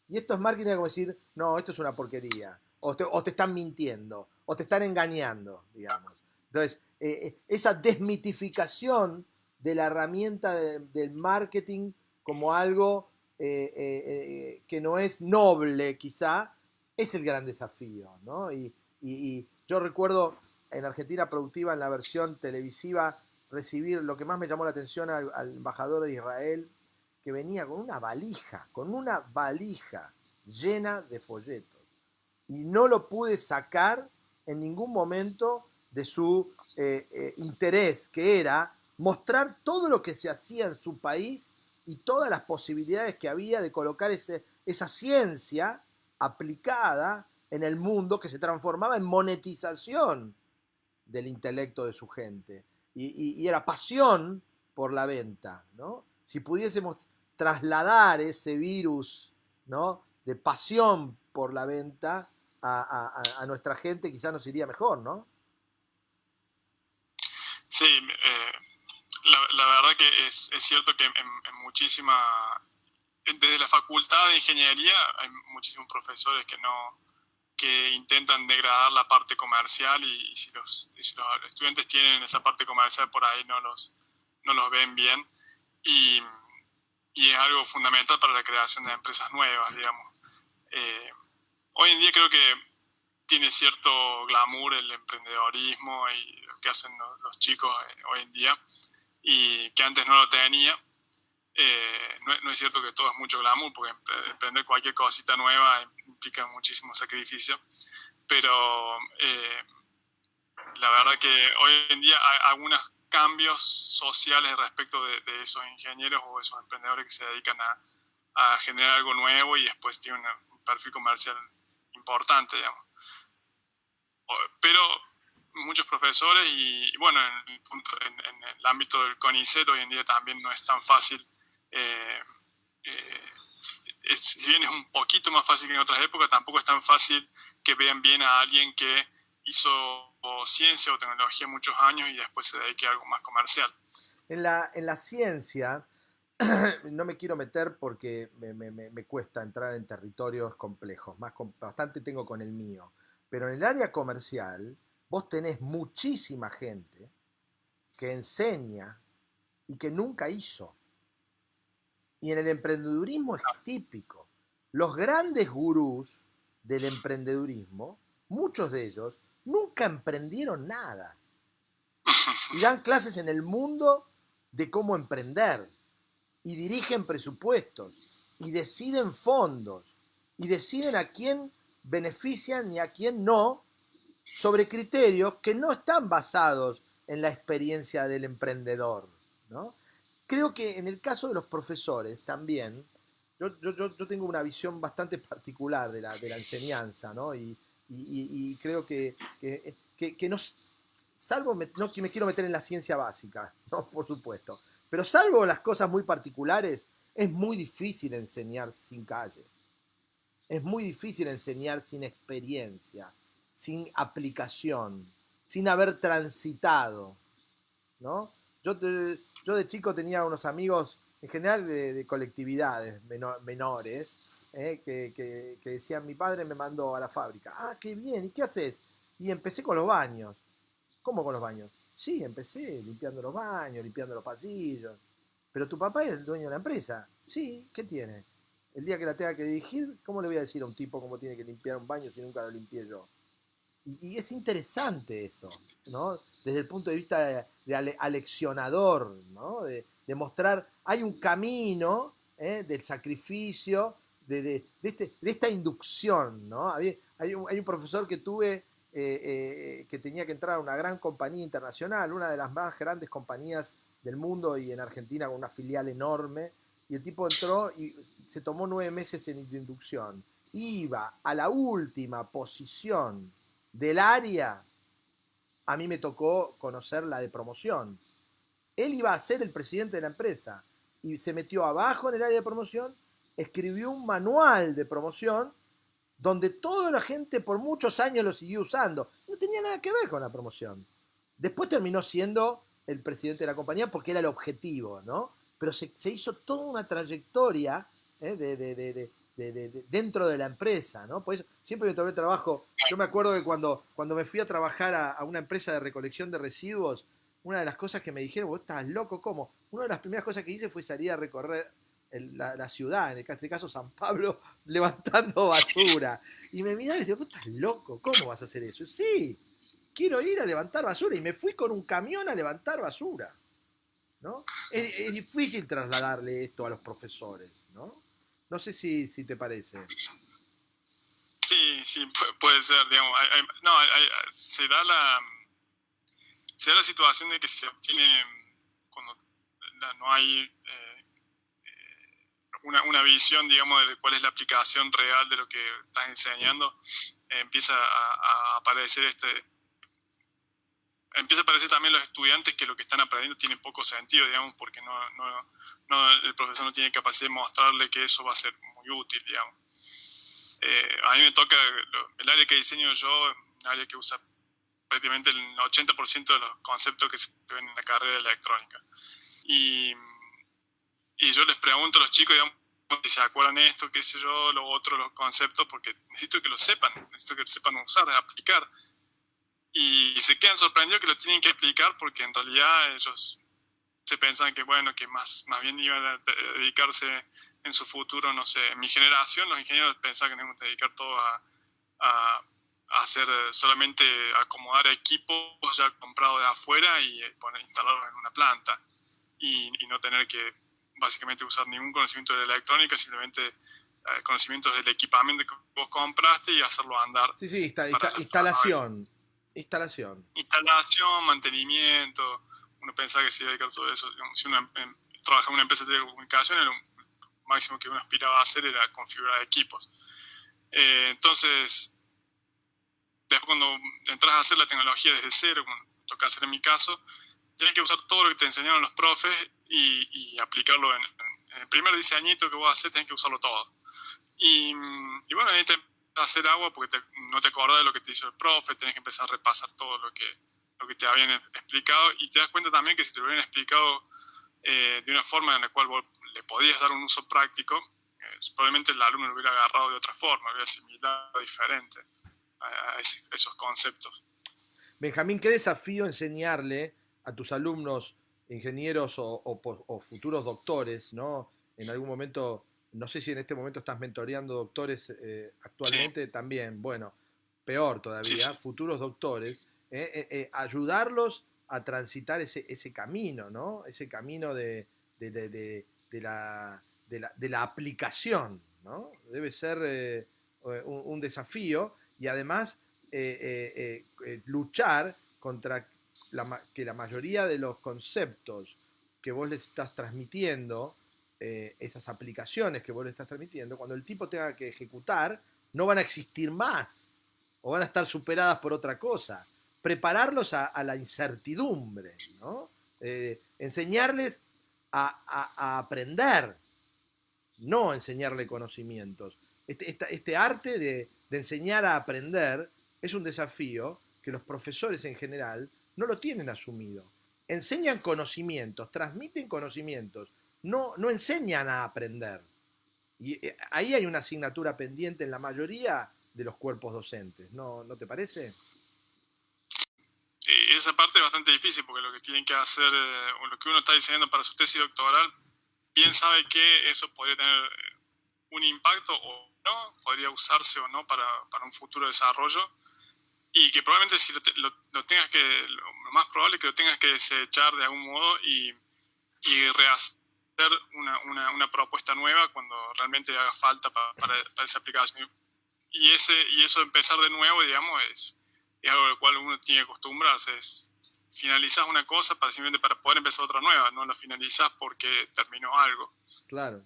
Y esto es marketing es como decir, no, esto es una porquería. O te están mintiendo, o te están engañando, digamos. Entonces, esa desmitificación de la herramienta del marketing como algo que no es noble, quizá, es el gran desafío, ¿no? Y yo recuerdo en Argentina Productiva, en la versión televisiva, recibir lo que más me llamó la atención al embajador de Israel, que venía con una valija llena de folletos. Y no lo pude sacar en ningún momento de su interés, que era mostrar todo lo que se hacía en su país y todas las posibilidades que había de colocar esa ciencia aplicada en el mundo que se transformaba en monetización del intelecto de su gente. Y era pasión por la venta, ¿no? Si pudiésemos trasladar ese virus, ¿no?, de pasión por la venta a nuestra gente, quizás nos iría mejor, ¿no? Sí, la verdad que es cierto que en muchísima... Desde la facultad de ingeniería hay muchísimos profesores que intentan degradar la parte comercial y si los estudiantes tienen esa parte comercial por ahí no los ven bien y es algo fundamental para la creación de empresas nuevas, digamos. Hoy en día creo que tiene cierto glamour el emprendedorismo y lo que hacen los chicos hoy en día y que antes no lo tenía. No es cierto que todo es mucho glamour, porque emprender cualquier cosita nueva implica muchísimo sacrificio, pero la verdad que hoy en día algunas cambios sociales respecto de esos ingenieros o esos emprendedores que se dedican a generar algo nuevo y después tienen un perfil comercial importante, digamos. Pero muchos profesores y bueno, en el ámbito del CONICET hoy en día también no es tan fácil, si bien es un poquito más fácil que en otras épocas, tampoco es tan fácil que vean bien a alguien que hizo ciencia o tecnología muchos años y después se dedique a algo más comercial. En la ciencia, no me quiero meter porque me cuesta entrar en territorios complejos, bastante tengo con el mío, pero en el área comercial vos tenés muchísima gente que enseña y que nunca hizo. Y en el emprendedurismo es típico. Los grandes gurús del emprendedurismo, muchos de ellos, nunca emprendieron nada. Y dan clases en el mundo de cómo emprender. Y dirigen presupuestos. Y deciden fondos. Y deciden a quién benefician y a quién no, sobre criterios que no están basados en la experiencia del emprendedor, ¿no? Creo que en el caso de los profesores también, yo tengo una visión bastante particular de la enseñanza, ¿no? Y creo que no, no que me quiero meter en la ciencia básica, ¿no? Por supuesto, pero salvo las cosas muy particulares, es muy difícil enseñar sin calle. Es muy difícil enseñar sin experiencia, sin aplicación, sin haber transitado, ¿no? Yo de chico tenía unos amigos, en general de colectividades menores, que decían, mi padre me mandó a la fábrica. Ah, qué bien, ¿y qué haces? Y empecé con los baños. ¿Cómo con los baños? Sí, empecé limpiando los baños, limpiando los pasillos. Pero tu papá es el dueño de la empresa. Sí, ¿qué tiene? El día que la tenga que dirigir, ¿cómo le voy a decir a un tipo cómo tiene que limpiar un baño si nunca lo limpié yo? Y es interesante eso, ¿no? Desde el punto de vista de aleccionador, ¿no? De mostrar, hay un camino del sacrificio, de esta inducción, ¿no? Hay un profesor que tuve que tenía que entrar a una gran compañía internacional, una de las más grandes compañías del mundo y en Argentina con una filial enorme, y el tipo entró y se tomó 9 meses de inducción. Iba a la última posición del área, a mí me tocó conocer la de promoción. Él iba a ser el presidente de la empresa y se metió abajo en el área de promoción, escribió un manual de promoción donde toda la gente por muchos años lo siguió usando. No tenía nada que ver con la promoción. Después terminó siendo el presidente de la compañía porque era el objetivo, ¿no? Pero se hizo toda una trayectoria dentro de la empresa, ¿no? Por eso siempre me tomé trabajo. Yo me acuerdo que cuando me fui a trabajar a una empresa de recolección de residuos, una de las cosas que me dijeron, vos estás loco, ¿cómo? Una de las primeras cosas que hice fue salir a recorrer la ciudad, en este caso San Pablo, levantando basura. Y me miraba y decía, vos estás loco, ¿cómo vas a hacer eso? Sí, quiero ir a levantar basura. Y me fui con un camión a levantar basura, ¿no? Es difícil trasladarle esto a los profesores, ¿no? No sé si te parece. Sí, puede ser, digamos. Se da la situación de que se obtiene, cuando no hay una visión, digamos, de cuál es la aplicación real de lo que estás enseñando, empieza a aparecer empieza a aparecer también los estudiantes que lo que están aprendiendo tiene poco sentido, digamos, porque el profesor no tiene capacidad de mostrarle que eso va a ser muy útil, digamos. A mí me toca, el área que diseño yo, un área que usa prácticamente el 80% de los conceptos que se ven en la carrera de electrónica. Y yo les pregunto a los chicos, digamos, si se acuerdan esto, qué sé yo, lo otro, los conceptos, porque necesito que lo sepan usar, aplicar. Y se quedan sorprendidos que lo tienen que aplicar porque en realidad ellos se pensan que, bueno, que más bien iban a dedicarse en su futuro, no sé, en mi generación los ingenieros pensaban que nos íbamos a dedicar todo a hacer solamente acomodar equipos ya comprados de afuera y instalarlos en una planta y no tener que básicamente usar ningún conocimiento de la electrónica, simplemente conocimientos del equipamiento que vos compraste y hacerlo andar. Instalación, mantenimiento, uno pensaba que se iba a dedicar todo eso. Digamos, si uno trabaja en una empresa de telecomunicaciones, lo máximo que uno aspiraba a hacer era configurar equipos. Entonces, después cuando entras a hacer la tecnología desde cero, como toca hacer en mi caso, tienes que usar todo lo que te enseñaron los profes y aplicarlo en el primer diseñito que vos haces, tienes que usarlo todo. Y bueno, ahí te empiezas a hacer agua porque no te acordás de lo que te hizo el profe, tenés que empezar a repasar todo lo que te habían explicado, y te das cuenta también que si te lo habían explicado de una forma en la cual vos le podías dar un uso práctico, probablemente el alumno lo hubiera agarrado de otra forma, lo hubiera asimilado diferente a esos conceptos. Benjamín, qué desafío enseñarle a tus alumnos, ingenieros o futuros doctores, ¿no? En algún momento, no sé si en este momento estás mentoreando doctores actualmente, Sí. también, bueno, peor todavía, Sí. futuros doctores, ayudarlos a transitar ese camino, ¿no? Ese camino de la aplicación, ¿no? Debe ser un desafío, y además luchar contra que la mayoría de los conceptos que vos les estás transmitiendo, esas aplicaciones que vos le estás transmitiendo, cuando el tipo tenga que ejecutar, no van a existir más o van a estar superadas por otra cosa. Prepararlos a la incertidumbre, ¿no? Enseñarles a aprender, no enseñarle conocimientos. Este arte de enseñar a aprender es un desafío que los profesores en general no lo tienen asumido. Enseñan conocimientos, transmiten conocimientos, no enseñan a aprender. Y ahí hay una asignatura pendiente en la mayoría de los cuerpos docentes, ¿no te parece? Esa parte es bastante difícil porque lo que tienen que hacer, o lo que uno está diseñando para su tesis doctoral, bien sabe que eso podría tener un impacto o no, podría usarse o no para un futuro desarrollo, y que probablemente si lo tengas que, lo más probable es que lo tengas que desechar de algún modo y rehacer una propuesta nueva cuando realmente haga falta para esa aplicación. Y eso de empezar de nuevo, digamos, es algo al cual uno tiene que acostumbrarse. Finalizás una cosa simplemente para poder empezar otra nueva, no la finalizás porque terminó algo. Claro.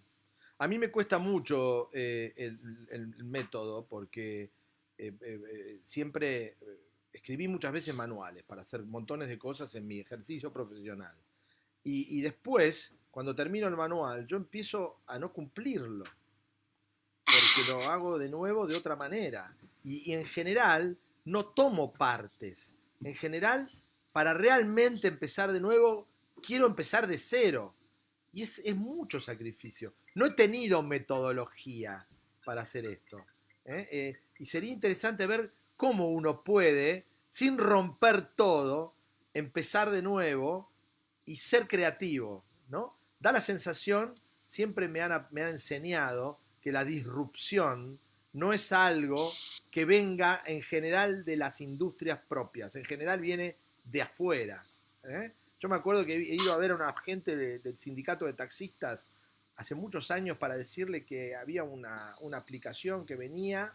A mí me cuesta mucho el método porque siempre escribí muchas veces manuales para hacer montones de cosas en mi ejercicio profesional. Y después, cuando termino el manual, yo empiezo a no cumplirlo, porque lo hago de nuevo de otra manera. Y en general no tomo partes. En general, para realmente empezar de nuevo, quiero empezar de cero. Y es mucho sacrificio. No he tenido metodología para hacer esto. Y sería interesante ver cómo uno puede, sin romper todo, empezar de nuevo y ser creativo, ¿no? Da la sensación, siempre me han enseñado que la disrupción no es algo que venga en general de las industrias propias, en general viene de afuera. Yo me acuerdo que he ido a ver a una gente del sindicato de taxistas hace muchos años para decirle que había una aplicación que venía,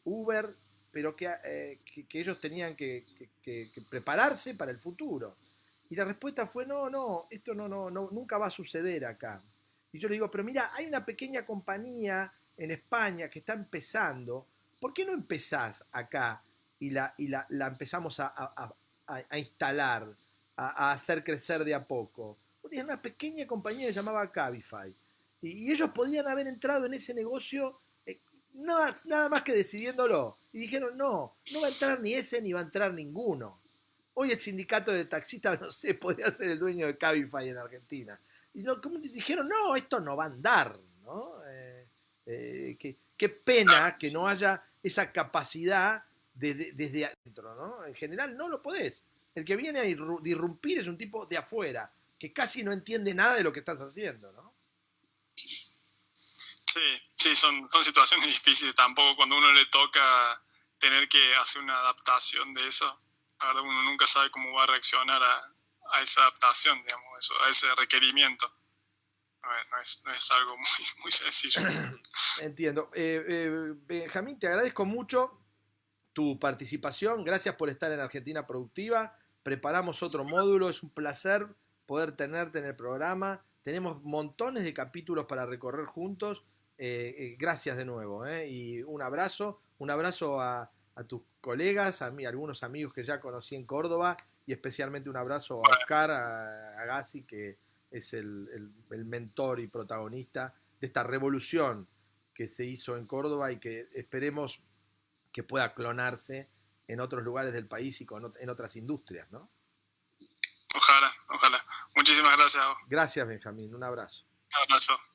Uber, pero que ellos tenían que prepararse para el futuro. Y la respuesta fue, no, esto no, nunca va a suceder acá. Y yo le digo, pero mira, hay una pequeña compañía en España que está empezando, ¿por qué no empezás acá y la empezamos a instalar, a hacer crecer de a poco? Era una pequeña compañía que se llamaba Cabify. Y ellos podían haber entrado en ese negocio nada más que decidiéndolo. Y dijeron, no va a entrar ni ese ni va a entrar ninguno. Hoy el sindicato de taxistas, no sé, podría ser el dueño de Cabify en Argentina. Y dijeron, no, esto no va a andar, ¿no? Qué pena que no haya esa capacidad desde adentro, ¿no? En general no lo podés. El que viene a irrumpir es un tipo de afuera, que casi no entiende nada de lo que estás haciendo, ¿no? Sí, son situaciones difíciles. Tampoco cuando uno le toca tener que hacer una adaptación de eso, la verdad uno nunca sabe cómo va a reaccionar a esa adaptación, digamos, a ese requerimiento. No es algo muy sencillo. Entiendo. Benjamín, te agradezco mucho tu participación. Gracias por estar en Argentina Productiva. Preparamos otro módulo. Es un placer poder tenerte en el programa. Tenemos montones de capítulos para recorrer juntos. Gracias de nuevo, y un abrazo a tus colegas, a mí, a algunos amigos que ya conocí en Córdoba, y especialmente un abrazo a Oscar, a Gassi, que es el mentor y protagonista de esta revolución que se hizo en Córdoba y que esperemos que pueda clonarse en otros lugares del país y en otras industrias, ¿no? Ojalá, ojalá. Muchísimas gracias. Gracias, Benjamín. Un abrazo. Un abrazo.